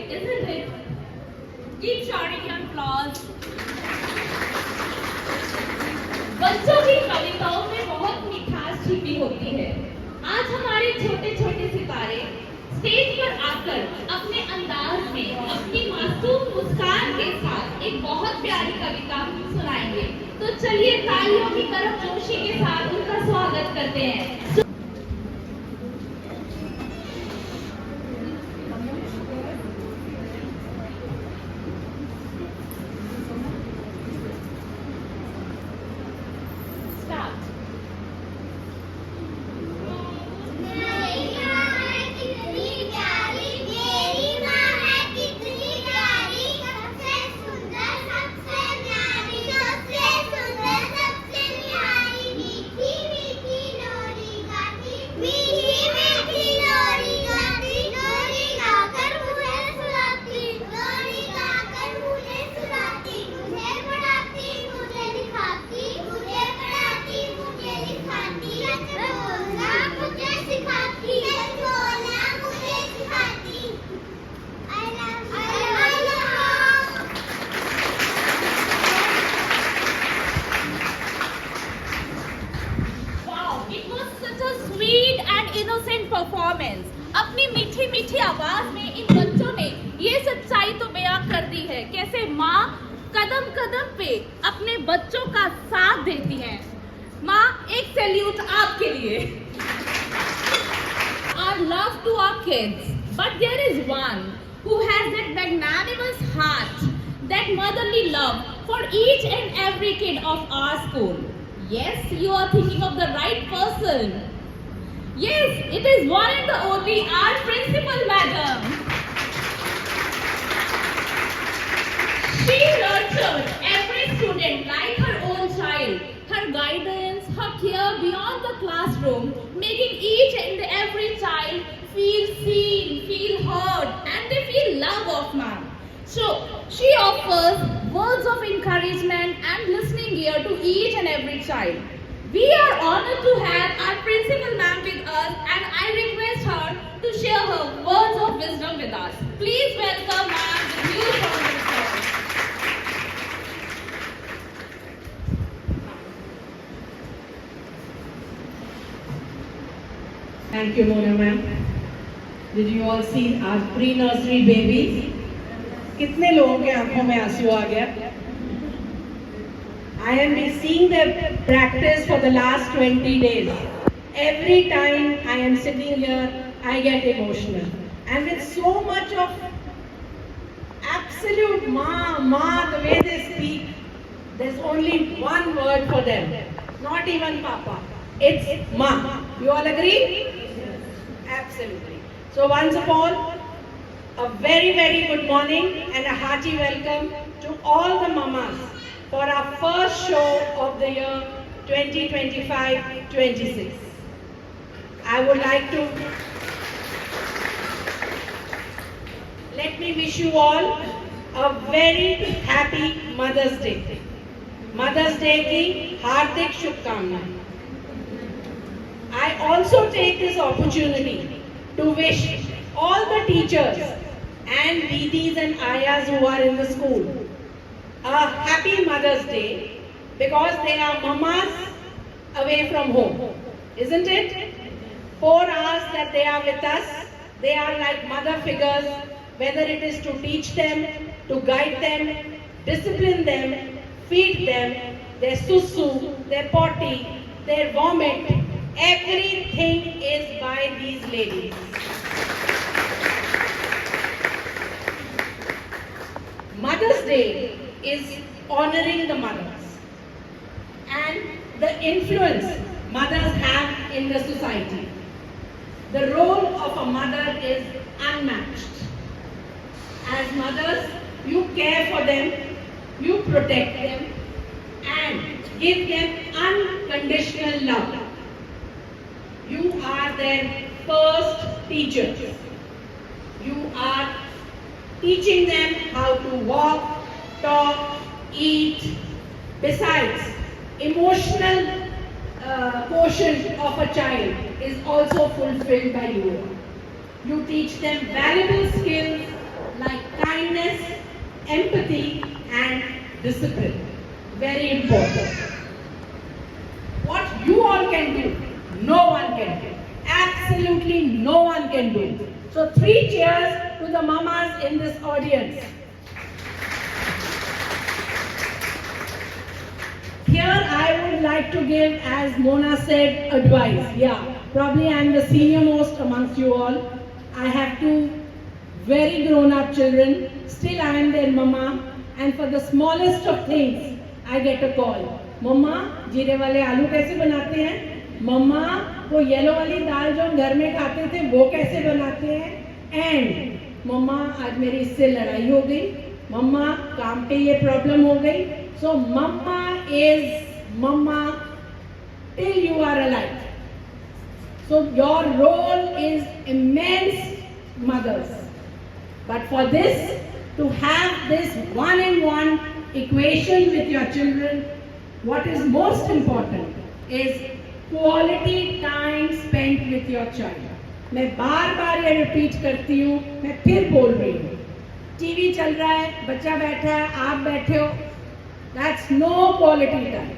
great, isn't it? Keep shouting your applause. बच्चों की कविताओं में बहुत मिठास छिपी होती है। आज हमारे छोटे छोटे सितारे स्टेज पर आकर अपने अंदाज में अपनी मासूम मुस्कान के साथ एक बहुत प्यारी कविता सुनाएंगे। तो चलिए तालियों की गर्मजोशी के साथ उनका स्वागत करते हैं। परफॉर्मेंस अपनी मीठी मीठी आवाज में इन बच्चों ने ये सच्चाई तो बयां कर दी है कैसे माँ कदम कदम पे अपने बच्चों का साथ देती हैं। माँ एक सैल्यूट आपके लिए। Our love to our kids, but there is one who has that magnanimous heart, that motherly love for each and every kid of our school. Yes, you are thinking of the right person. Yes, it is one and the only our principal madam. She nurtured every student like her own child. Her guidance, her care beyond the classroom, making each and every child feel seen, feel heard, and they feel love of ma'am. So, she offers words of encouragement and listening ear to each and every child. We are honored to have our principal ma'am with us, and I request her to share her words of wisdom with us. Please welcome ma'am with you from the floor. Thank you, Mona ma'am. Did you all see our pre-nursery babies? कितने लोगों के आंखों में आंसू आ गया? I have been seeing their practice for the last 20 days. Every time I am sitting here, I get emotional. And with so much of absolute ma, the way they speak, there's only one word for them. Not even papa. It's ma. You all agree? Absolutely. So once of all, a very, very good morning and a hearty welcome to all the mamas for our first show of the year 2025-26. I would like to let me wish you all a very happy Mother's Day. Mother's Day ki hardik shubhkamnaएं. I also take this opportunity to wish all the teachers and Didis and Ayas who are in the school a happy Mother's Day because they are mamas away from home, isn't it? 4 hours that they are with us, they are like mother figures, whether it is to teach them, to guide them, discipline them, feed them, their susu, their potty, their vomit, everything is by these ladies. Mother's Day is honoring the mothers and the influence mothers have in the society. The role of a mother is unmatched. As mothers, you care for them, you protect them, and give them unconditional love. You are their first teachers. You are teaching them how to walk, talk, eat. Besides, emotional quotient of a child is also fulfilled by you. You teach them valuable skills like kindness, empathy, and discipline. Very important. What you all can do, no one can do. Absolutely no one can do. So 3 cheers to the mamas in this audience. Here I would like to give, as Mona said, advice. Yeah, probably I am the senior most amongst you all. I have 2 very grown-up children. Still I am their mama. And for the smallest of things, I get a call. मम्मा जीरे वाले आलू कैसे बनाते हैं? मम्मा वो yellow वाली दाल जो हम घर में खाते थे वो कैसे बनाते हैं? एंड मम्मा आज मेरी इससे लड़ाई हो गई, मम्मा काम पे ये प्रॉब्लम हो गई. So mama is mama till you are alive. So your role is immense, mothers. But for this, to have this one-on-one equation with your children, what is most important is quality time spent with your child. मैं बार बार ये repeat करती हूँ, मैं फिर बोल रही हूँ. TV चल रहा है, बच्चा बैठा है, आप बैठे हो, that's no quality time.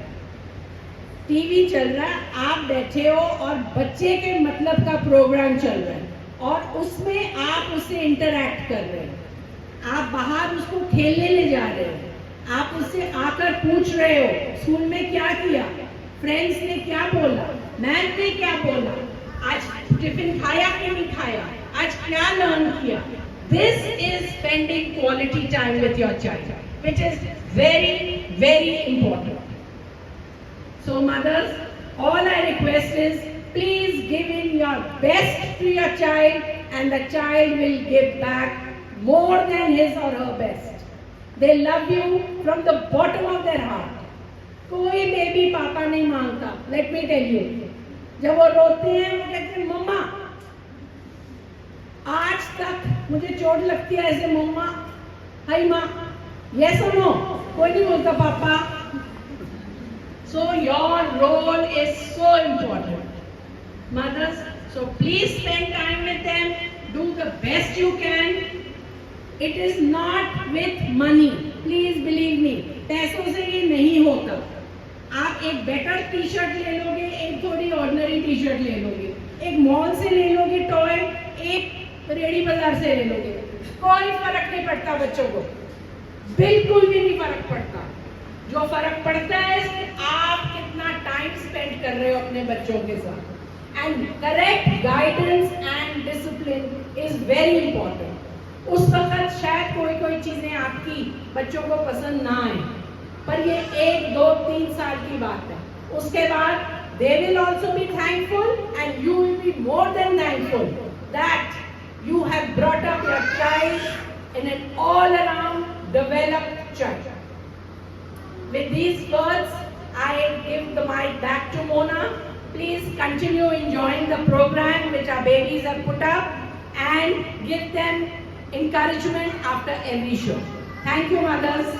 TV चल रहा है, आप बैठे हो और बच्चे के मतलब का प्रोग्राम चल रहा है और उसमें आप उससे इंटरैक्ट कर रहे हो, आप बाहर उसको खेलने ले जा रहे हो, आप उससे आकर पूछ रहे हो स्कूल में क्या किया, फ्रेंड्स ने क्या बोला, मैम ने क्या बोला, आज टिफिन खाया कि नहीं खाया, आज क्या लर्न किया. This is spending quality time with your child, which is very, very important. So mothers, all I request is please give in your best to your child and the child will give back more than his or her best. They love you from the bottom of their heart. कोई baby पापा नहीं मांगता. Let me tell you, जब वो रोते हैं वो कहते हैं मम्मा, आज तक मुझे चोट लगती है ऐसे मम्मा, हाय माँ, yes or no, कोई नहीं बोलता पापा. So your role is so important, mothers. So please spend time with them. Do the best you can. It is not with money. Please believe me. पैसों से ये नहीं होता. आप एक बेटर टी शर्ट ले लोगे, एक थोड़ी ऑर्डिनरी टी शर्ट ले लोगे, एक मॉल से ले लोगे टॉय, एक रेडी बाजार से ले लोगे, कोई फर्क नहीं पड़ता बच्चों को, बिल्कुल भी नहीं फर्क पड़ता. जो फर्क पड़ता है आप कितना टाइम स्पेंड कर रहे हो अपने बच्चों के साथ. And correct guidance and discipline is very important. उस वक्त शायद कोई चीजें आपकी बच्चों को पसंद ना आए, पर ये 1, 2, 3 साल की बात है. उसके बाद they will also be thankful and you will be more than thankful that you have brought up your child in an all around developed child. With these words, I give the mic back to Mona. Please continue enjoying the program which our babies have put up and give them encouragement after every show. Thank you, mothers.